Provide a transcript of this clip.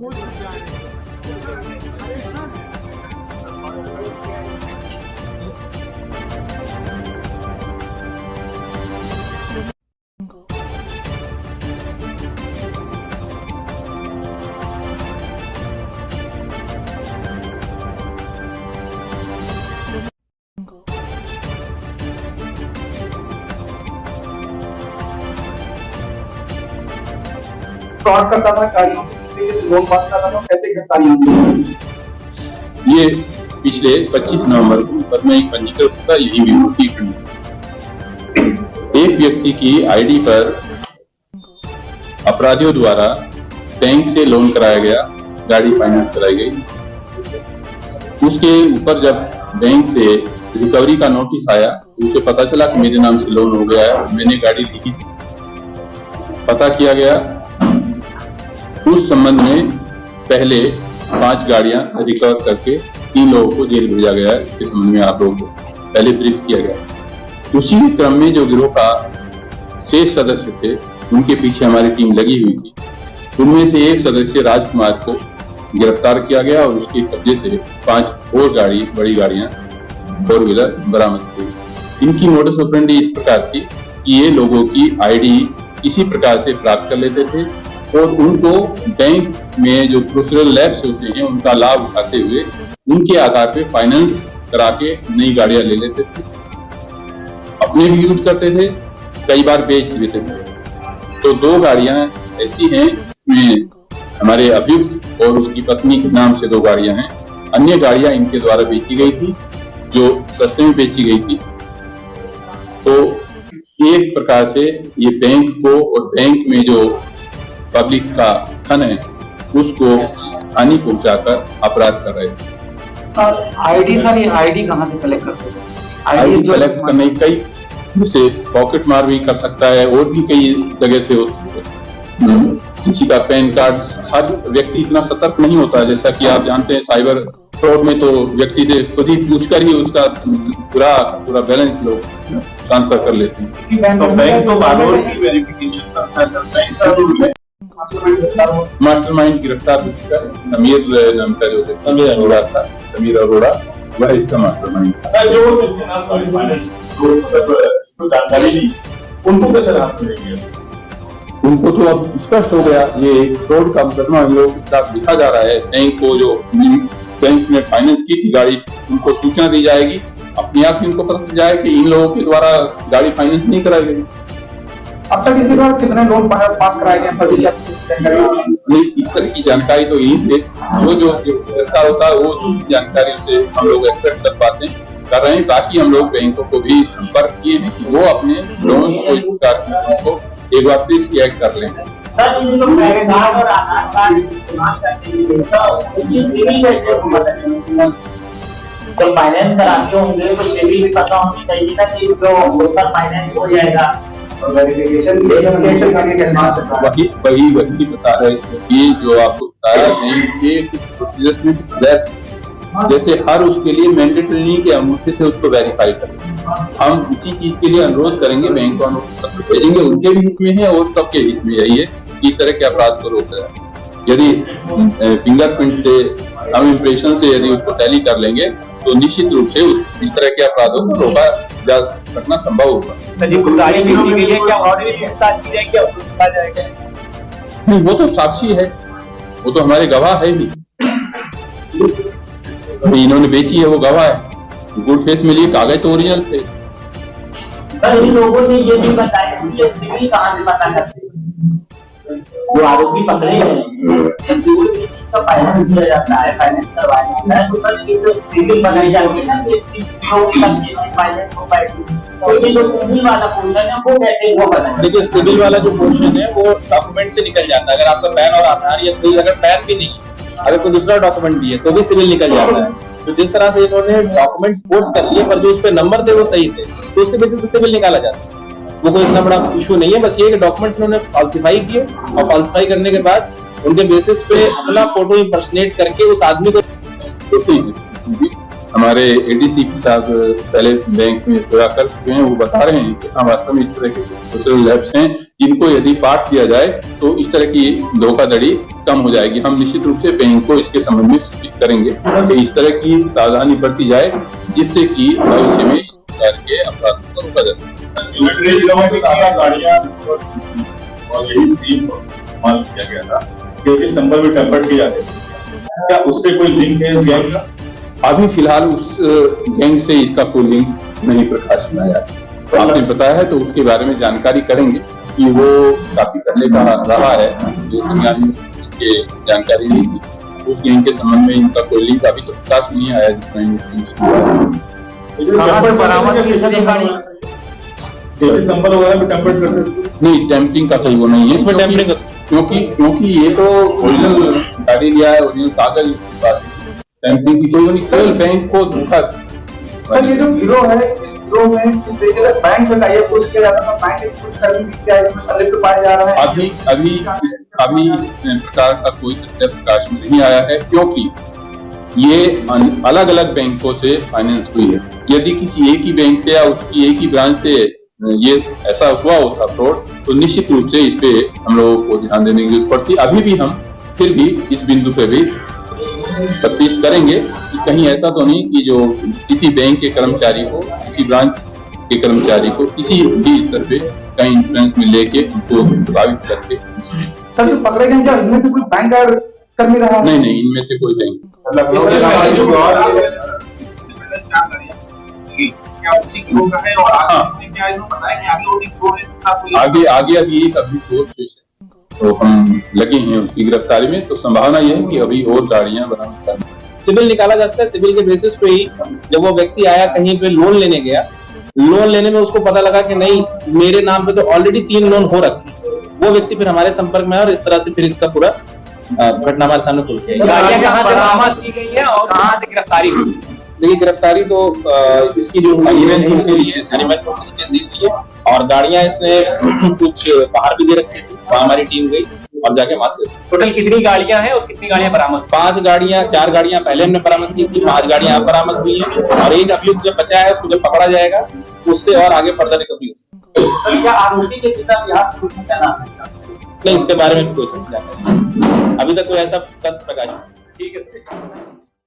खोज फ्रॉड करता था, गाड़ियों के लोन पास करता था, कैसे गिरफ्तारियां हुई? ये पिछले 25 नवंबर को पद्मा एक पंजीकृत था, यही विभूति खंड। एक व्यक्ति की आईडी पर अपराधियों द्वारा बैंक से लोन कराया गया, गाड़ी फाइनेंस कराई गई। उसके ऊपर जब बैंक से रिकवरी का नोटिस आया तो उसे पता चला कि मेरे नाम से लोन हो गया है, मैंने गाड़ी ली थी। पता किया गया, उस संबंध में पहले 5 गाड़ियां रिकवर करके 3 लोगों को जेल भेजा गया है। इसके संबंध में आप लोगों को पहले ब्रीफ किया गया। उसी क्रम में जो गिरोह का शेष सदस्य थे उनके पीछे हमारी टीम लगी हुई थी। उनमें से एक सदस्य राजकुमार को गिरफ्तार किया गया और उसके कब्जे से 5 और बड़ी गाड़ियां 4 व्हीलर बरामद हुई। इनकी मोडस ऑपरेंडी इस प्रकार थी कि ये लोगों की आईडी किसी प्रकार से प्राप्त कर लेते थे और उनको बैंक में जो प्रोसीजरल लैब्स होते हैं उनका लाभ उठाते हुए उनके आधार पे फाइनेंस करा के नई गाड़ियां ले लेते थे, अपने भी यूज करते थे, कई बार बेच देते थे। तो 2 गाड़ियां ऐसी हैं, इसमें हमारे अभियुक्त और उसकी पत्नी के नाम से 2 गाड़ियां हैं। अन्य गाड़ियां इनके द्वारा बेची गई थी, जो सस्ते में बेची गई थी। तो एक प्रकार से ये बैंक को और बैंक में जो पब्लिक का धन है उसको हानि पहुंचाकर अपराध कर रहे थे। आईडी सर, ये आईडी कहाँ से कलेक्ट करते थे? आईडी कलेक्ट करने कई, जैसे पॉकेट मार भी कर सकता है और भी कई जगह से होती है। किसी का पैन कार्ड, हर व्यक्ति इतना सतर्क नहीं होता, जैसा कि आप जानते हैं साइबर फ्रॉड में तो व्यक्ति से खुद ही पूछकर ही उसका पूरा बैलेंस लोग ट्रांसफर कर लेते हैं। तो बैंक तो बार-बार की वेरिफिकेशन करता है सर। मास्टरमाइंड गिरफ्तार हो चुका है, समीर नाम का जो समीर अरोड़ा था, समीर अरोड़ा वह इसका मास्टरमाइंड था। उनको कैसे राहत मिलेगी? उनको तो अब स्पष्ट हो गया, ये फ्रॉड का मुकदमा हम लोगों के साथ लिखा जा रहा है। बैंक को जो बैंक ने फाइनेंस की थी गाड़ी, उनको सूचना दी जाएगी, अपने आप ही उनको पता चल जाए कि इन लोगों के द्वारा गाड़ी फाइनेंस नहीं कराई गई। अब तक इनके द्वारा कितने लोन पास कराए गए? नहीं, इस तरह की जानकारी तो यही से जो गिरफ्तार होता है वो जानकारी उसे हम लोग एक्सपेक्ट कर रहे हैं, ताकि हम लोग बैंकों को भी संपर्क किए हैं कि वो अपने लोन को एक बार फिर चेक कर लें। सर, ये लोग पैन कार्ड और आधार कार्ड इस्तेमाल करते हैं, उसकी सिविल कैसे पता? तो फाइनेंस कराते होंगे तो सिविल भी पता होनी चाहिए ना, सिविल तो होकर फाइनेंस हो जाएगा। और वेरिफिकेशन करके कैसे? वही बता रहे हैं। ये जो आपको बताया ये प्रोसीजर में लैब्स, जैसे हर उसके लिए मैंडेटरी नहीं कि अंगूठे से उसको वेरीफाई करें। हम इसी चीज के लिए अनुरोध करेंगे, बैंक वालों को भेजेंगे, उनके भी हित में है और सबके हित में यही है कि इस तरह के अपराध को रोका जाए। यदि फिंगरप्रिंट से, हम इम्प्रेशन से यदि उसको टैली कर लेंगे तो निश्चित रूप से इस तरह के अपराधों को रोका जा सकना संभव होगा। गाड़ी बेची गई है, क्या और भी पूछताछ की जाएगी, अब पूछा जाएगा? नहीं, वो तो साक्षी है, वो तो हमारे गवाह है ही। इन्होंने बेची है, वो गवाह है, गुड फेथ में लिए कागज तो ओरिजिनल थे। सर, इन लोगों ने ये भी बताया कि ये सिविल कहाँ से पता करते हैं? जो आरोपी पकड़े हैं, जो भी चीज का फाइनेंस किया जाता है, फाइनेंस करवाया जाता है, तो सर ये जो सिविल बनाई जाती है ना, कि इस लोग तक ये फाइनेंस हो पाएगी, तो ये जो सिविल वाला पोर्शन है वो कैसे वो बना? देखिए, सिविल वाला जो पोर्शन है वो डॉक्यूमेंट से निकल जाता है। अगर आपका पैन और आधार या कोई अगर पैन भी नहीं, अगर कोई दूसरा डॉक्यूमेंट भी है तो भी सिविल निकल जाता है। तो जिस तरह से इन्होंने डॉक्यूमेंट फोर्स कर लिए, पर जो उस पे नंबर थे वो सही थे, तो उसके बेसिस पे सिविल निकाला जाता है। वो कोई इतना बड़ा इशू नहीं है, बस ये कि डॉक्यूमेंट्स उन्होंने फॉल्सिफाई किए और फॉल्सिफाई करने के बाद उनके बेसिस पे अपना फोटो इंपर्सनेट करके उस आदमी को हमारे एडीसी साहब पहले बैंक में सेवा कर चुके हैं, वो बता रहे हैं कि हाँ वास्तव में इस तरह के सोशल लैब्स हैं जिनको यदि पाठ दिया जाए तो इस तरह की धोखाधड़ी कम हो जाएगी। हम निश्चित रूप से बैंक को इसके संबंध में सूचित करेंगे कि इस तरह की सावधानी बरती जाए जिससे कि भविष्य में इस प्रकार के अपराधों को रोका जा सके। दूसरे जिलों में गाड़ियां ऑलरेडी सील इस्तेमाल किया गया था, 25 नंबर भी टेम्पर्ड किए जाते थे, क्या उससे कोई लिंक है इस गैंग का? अभी फिलहाल उस गैंग से इसका कोई लिंक नहीं प्रकाश में आया। तो आपने बताया है तो उसके बारे में जानकारी करेंगे कि वो काफी पहले का रहा है, जो संज्ञान में उसके जानकारी नहीं थी। उस गैंग के संबंध में इनका कोई लिंक अभी तो प्रकाश में नहीं आया नंबर वगैरह भी टेम्पर्ड करते? नहीं, टेम्परिंग का कोई वो नहीं है इसमें टेम्परिंग, क्योंकि ये तो ओरिजिनल गाड़ी लिया है, ओरिजिनल कागज टेम्परिंग की कोई नहीं, केवल बैंक को धोखा। सर ये जो गिरोह है, इस गिरोह में किस तरीके से बैंक से टाई अप किया जाता है, बैंक कुछ कर्मी क्या इसमें संलिप्त पाया जा रहा है? अभी इस प्रकार का कोई तथ्य प्रकाश में नहीं आया है, क्योंकि ये अलग अलग बैंकों से फाइनेंस हुई है। यदि किसी एक ही बैंक से या उसकी एक ही ब्रांच से ये ऐसा हुआ होता फ्रॉड, तो निश्चित रूप से इस पे हम लोगों को ध्यान देने की जरूरत पड़ती। अभी भी हम फिर भी इस बिंदु पे भी तफ्तीश करेंगे कि कहीं ऐसा तो नहीं कि जो किसी बैंक के कर्मचारी को, किसी ब्रांच के कर्मचारी को किसी भी स्तर पे कहीं इन्फ्लुएंस में लेके उनको प्रभावित करके। सर जो पकड़े गए क्या इनमें से कोई बैंक कर्मी रहा? नहीं, इनमें से कोई बैंक। आगे अभी एक अभी कोशिश है, तो हम लगे हैं उसकी गिरफ्तारी में, तो संभावना यह है कि अभी और गाड़ियां बरामद करनी। सिविल निकाला जाता है, सिविल के बेसिस पे ही जब वो व्यक्ति आया कहीं पे लोन लेने गया, लोन लेने में उसको पता लगा कि नहीं मेरे नाम पे तो ऑलरेडी 3 लोन हो रखे, वो व्यक्ति फिर हमारे संपर्क में आया और इस तरह से फिर इसका पूरा घटना हमारे सामने खुल के आई। गाड़ियां कहाँ से बरामद की गई है और कहाँ से गिरफ्तारी हुई? देखिए गिरफ्तारी तो इसकी जो एनिमल से हुई है, एनिमल को नीचे से ली है और गाड़ियां इसने कुछ बाहर भी दे रखी थी, वहाँ हमारी टीम गई और जाके वहां से। टोटल कितनी गाड़ियां हैं और कितनी गाड़ियां बरामद? 4 गाड़ियां पहले हमने बरामद की थी, 5 गाड़ियां अब बरामद हुई है और एक अभियुक्त जब बचा है उसको जब पकड़ा जाएगा उससे और आगे फर्दर रिकवरी हो सकती। क्या आरोपी के पिता बिहार पुलिस में तैनात है? नहीं, इसके बारे में कुछ अभी तक कोई ऐसा तथ्य प्रकाश। ठीक है सर।